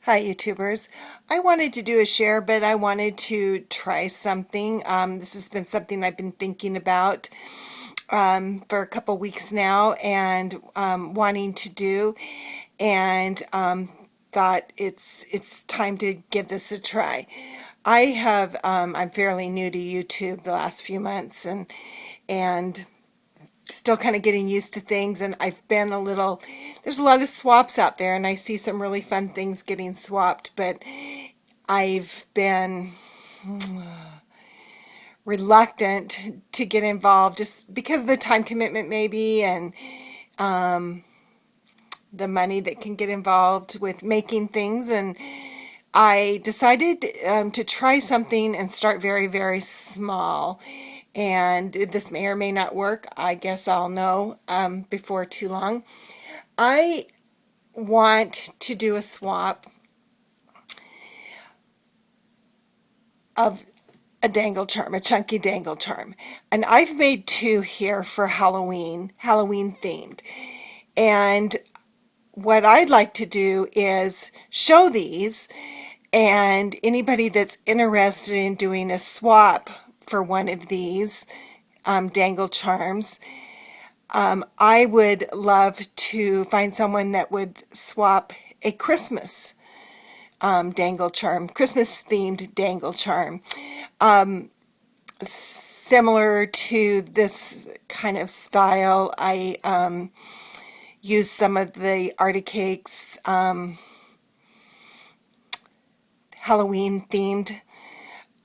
Hi, YouTubers. I wanted to do a share, but I wanted to try something. This has been something I've been thinking about for a couple weeks now and wanting to do, and thought it's time to give this a try. I'm fairly new to YouTube the last few months, and still kind of getting used to things, and there's a lot of swaps out there, and I see some really fun things getting swapped, but I've been reluctant to get involved just because of the time commitment maybe, and the money that can get involved with making things. And I decided to try something and start very, very small. And this may or may not work. I guess I'll know before too long. I want to do a swap of a dangle charm, a chunky dangle charm. And I've made two here for Halloween themed. And what I'd like to do is show these, and anybody that's interested in doing a swap for one of these dangle charms, I would love to find someone that would swap a Christmas dangle charm, Christmas themed dangle charm. Similar to this kind of style, I use some of the Artie Cakes Halloween themed,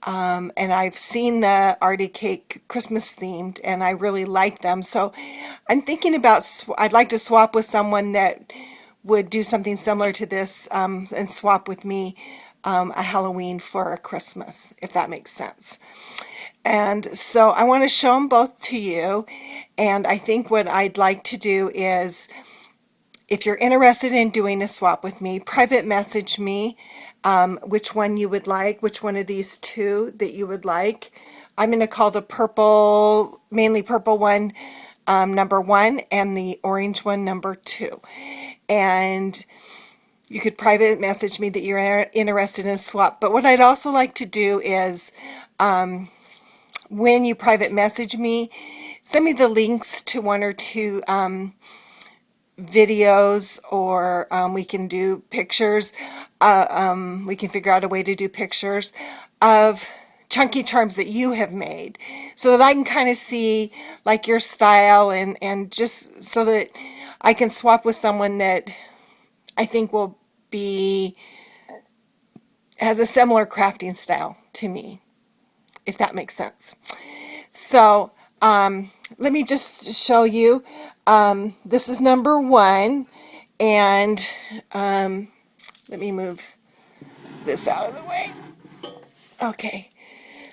and I've seen the Artie Cake Christmas themed, and I really like them. So I'm thinking about, I'd like to swap with someone that would do something similar to this, and swap with me a Halloween for a Christmas, if that makes sense. And so I want to show them both to you, and I think what I'd like to do is, if you're interested in doing a swap with me, private message me which one you would like, which one of these two that you would like. I'm going to call the purple, mainly purple one, number 1, and the orange one number 2. And you could private message me that you're interested in a swap. But what I'd also like to do is, when you private message me, send me the links to one or two videos, or we can do pictures. We can figure out a way to do pictures of chunky charms that you have made, so that I can kind of see like your style, and just so that I can swap with someone that I think has a similar crafting style to me, if that makes sense. So let me just show you. This is number 1, and let me move this out of the way. Okay,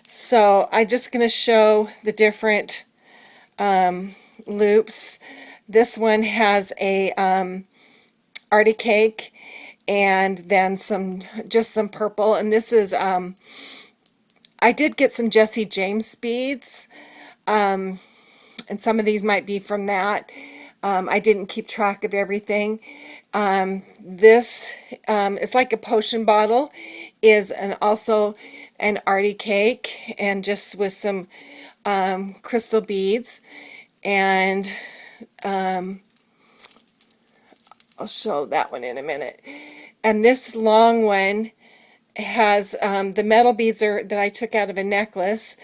so I'm just going to show the different loops. This one has a Artie Cake, and then just some purple, and this is I did get some Jesse James beads, and some of these might be from that. I didn't keep track of everything. This is like a potion bottle, is also an Artie Cake, and just with some crystal beads. And I'll show that one in a minute. And this long one has the metal beads that I took out of a necklace.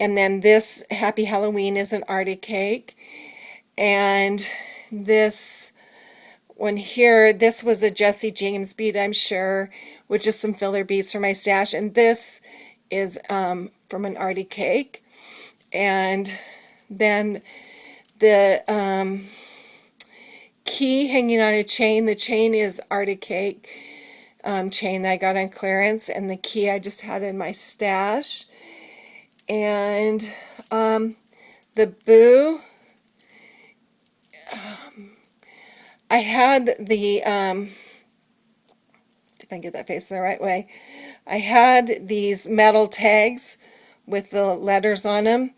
And then this Happy Halloween is an Artie Cake. And this one here, this was a Jesse James bead, I'm sure, with just some filler beads for my stash. And this is from an Artie Cake. And then the key hanging on a chain, the chain is Artie Cake chain that I got on clearance, and the key I just had in my stash. And the boo, I had the, see if I can get that face the right way. I had these metal tags with the letters on them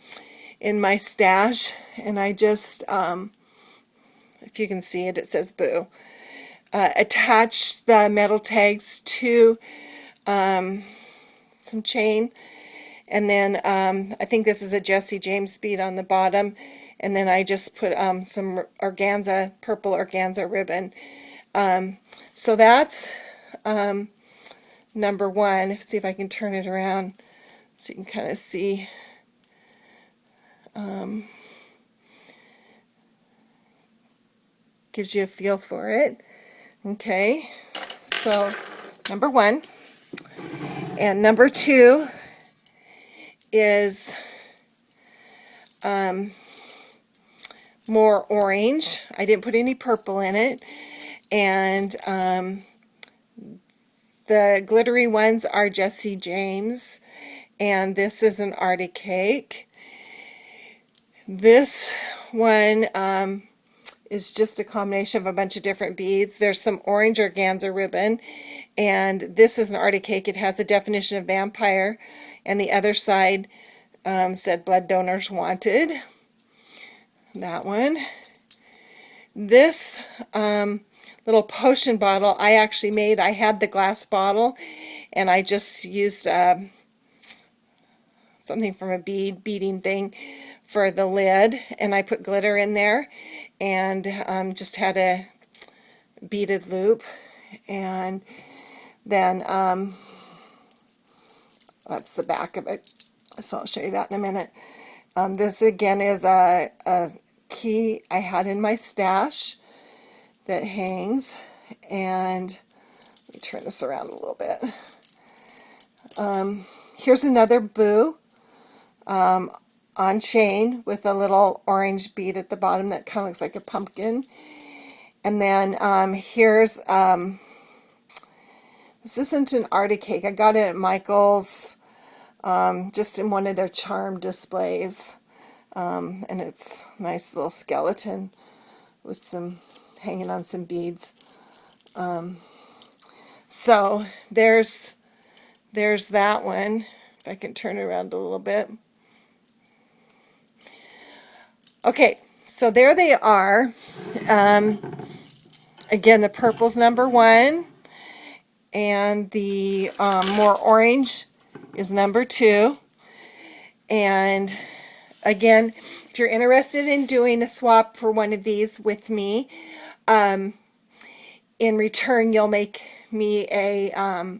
in my stash, and I just, if you can see it, it says boo. attach the metal tags to some chain, and then I think this is a Jesse James bead on the bottom, and then I just put some organza, purple organza ribbon. So that's number one. Let's see if I can turn it around so you can kind of see. Gives you a feel for it. Okay, so number one. And number two is more orange. I didn't put any purple in it. And the glittery ones are Jesse James. And this is an Arctic Cake. This one is just a combination of a bunch of different beads. There's some orange organza ribbon, and this is an Arctic Cake. It has a definition of vampire, and the other side said blood donors wanted. That one. This little potion bottle I actually made. I had the glass bottle, and I just used something from a beading thing for the lid, and I put glitter in there, and just had a beaded loop, and then that's the back of it, so I'll show you that in a minute. This again is a key I had in my stash that hangs, and let me turn this around a little bit. Here's another boo on chain with a little orange bead at the bottom that kind of looks like a pumpkin. And then here's, this isn't an Arctic Cake. I got it at Michael's, just in one of their charm displays. And it's a nice little skeleton with some, hanging on some beads. So there's that one. If I can turn it around a little bit. Okay, so there they are. Again, the purple's number one, and the more orange is number two. And again, if you're interested in doing a swap for one of these with me, in return you'll make me a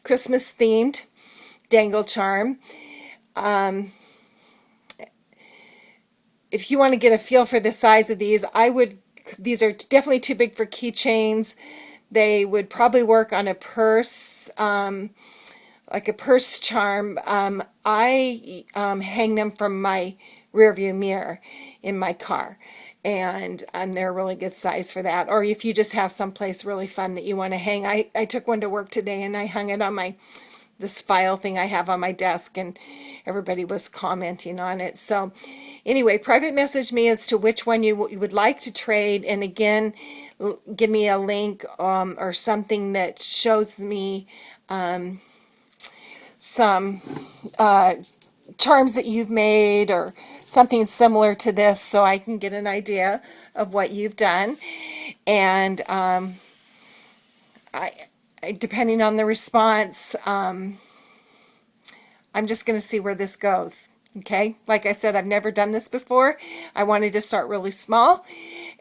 Christmas themed dangle charm. If you want to get a feel for the size of these, these are definitely too big for keychains. They would probably work on a purse, like a purse charm. I hang them from my rearview mirror in my car, and they're a really good size for that. Or if you just have someplace really fun that you want to hang. I took one to work today, and I hung it on this file thing I have on my desk, and everybody was commenting on it. So anyway, private message me as to which one you would like to trade, and again, give me a link or something that shows me some charms that you've made or something similar to this, so I can get an idea of what you've done. And depending on the response, I'm just going to see where this goes. Okay, like I said, I've never done this before. I wanted to start really small,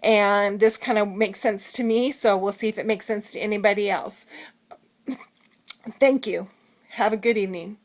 and this kind of makes sense to me, so we'll see if it makes sense to anybody else. Thank you. Have a good evening.